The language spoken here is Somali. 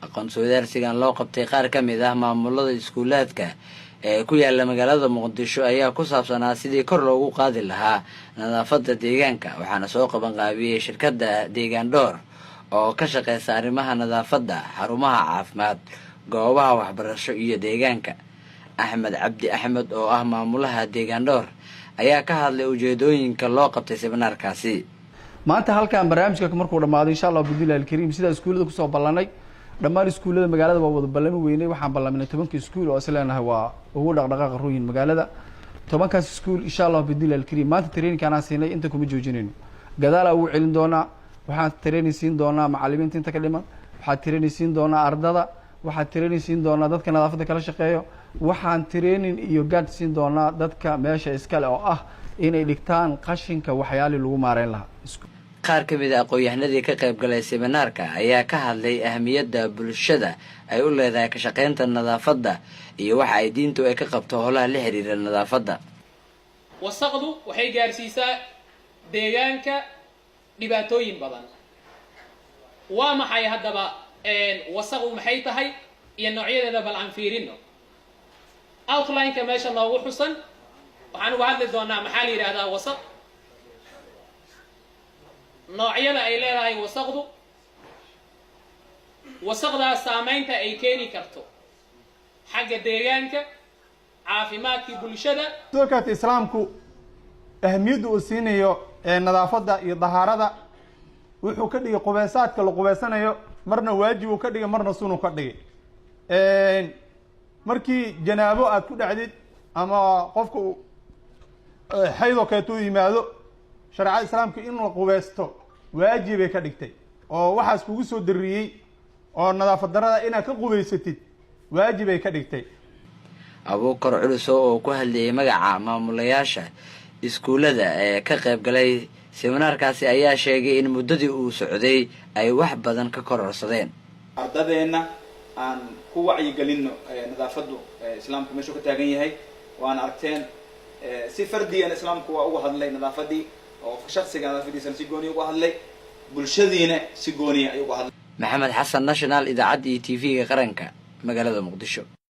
aqoon-is-weydaarsigan loo qabtay qaar ka mid ah maamulada iskuulaadka ee ku yaala magaalada Muqdisho ayaa ku saabsanaa sidii kor loogu qaadi lahaa nadaafadda deegaanka waxaana soo qaban qaabiyay shirkadda Deegaan Door oo ka shaqeysa arrimaha nadaafadda xarumaha caafimaad goobaha waxbarasho iyo deegaanka. Axmed Cabdi Axmed oo ah maamulaha Deegaan Door ayaa ka hadlay ujeedooyinka loo qabtay seminaarkaasi. maanta halkaan barnaamijka markuu dhamaado insha Allah bidillaahil kariim sida iskuulada ku soo ballanay dhammaan iskuulada magaalada waa wada ballami weynay waxaan ballaminay 10 iskuul oo isleenahay waa ugu dhaqdhaqaaq rooyin magaalada 10kaas iskuul insha Allah bidillaahil kariim maanta training aan siinay inta kuma joojinayno gadaal ugu celin doona waxaan training siin doonaa macallimiinta inta ka dhiman waxaan training siin doonaa ardada waxaan training siin doonaa dadka nadaafadda kala shaqeeyo waxaan training iyo gaad siin doonaa dadka meesha iskale oo ah inay dhigtaan qashinka waxyaalo lagu maareyn lahaa. qaar ka mid ah aqoon-yahanadii ka qayb galay seminaarka ayaa ka hadlay ahmiyadda bulshada ay u leedahay ka shaqeynta nadaafadda iyo waxa ay diintu ay ka qabto howlaha la xiriira nadaafadda. wasaqdu waxay gaarsiisaa deegaanka dhibaatooyin badan. waa maxay haddaba wasaqdu maxay tahay iyo noocyadeeda bal aan fiirino. outline-ka meesha noogu xusan waxaan uga hadli doonaa maxaa la yidhaahdaa wasaq, noocyada ay leedahay wasaqdu, wasaqdaas saameynta ay keeni karto xagga deegaanka, caafimaadka bulshada. dadka islaamku ahmiyadda uu siinayo nadaafadda iyo dahaarada wuxuu ka dhigay qubaysaadka la qubaysanayo marna waajib uu ka dhigay marna sunno ka dhigay. markii janaabo aad ku dhacdid ama qofku xaydo ka yimaado sharciga islaamka in la qubaysto waajib ay ka dhigtay oo waxaas kugu soo dariyay oo nadaafad darada inaad ka qubaysatid waajib ay ka dhigtay. Abuukar Culus oo ku hadlayay magaca maamulayaasha iskuulada ee ka qayb galay seminaarkaasi ayaa sheegay in muddadii uu socday ay wax badan ka kororsadeen. ardadeena aan ku wacyi galino nadaafaddu islaamku meesha ka taagan yahay waan aragteen si fardiyan islaamku waa uga hadlay nadaafadii oo shakhsiga nadaafadiisa si gooni uga hadlay bulshadiina si gooni ay uga hadlay. Maxamed Xasan National Idaacadda TV-ga qaranka magaalada Muqdisho.